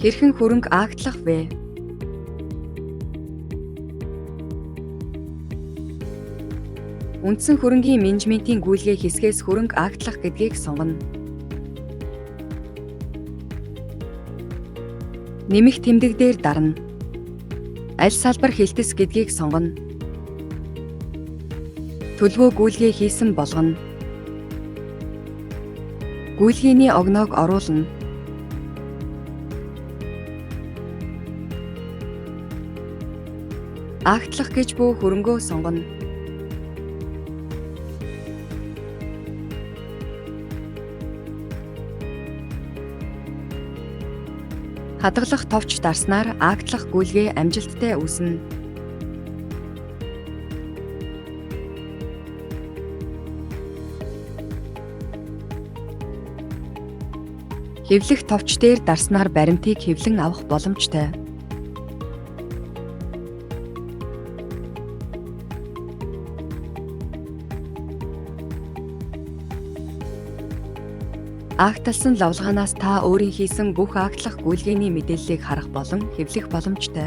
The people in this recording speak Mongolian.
Хэрхэн хөрөнгө агтлах вэ? Үндсэн хөрөнгийн менежментийн гүйлгээ хэсгээс хөрөнгө агтлах гэдгийг сонгоно. Нэмэх тэмдэг дээр дарна. Аль салбар хэлтэс гэдгийг сонгоно. Төлбөө гүйлгээ хийсэн болгоно. Гүйлгээний огноог оруулна. Агтлах гэж буй хөрөнгөө сонгоно. Хадгалах товч дарснаар агтлах гүйлгээ амжилттай үүснэ. Хэвлэх товч дээр дарснаар баримтыг хэвлэн авах боломжтой. Агталсан лавлгаанаас та өөрийн хийсэн бүх агтлах гүйлгээний мэдээллийг харах болон хэвлэх боломжтой.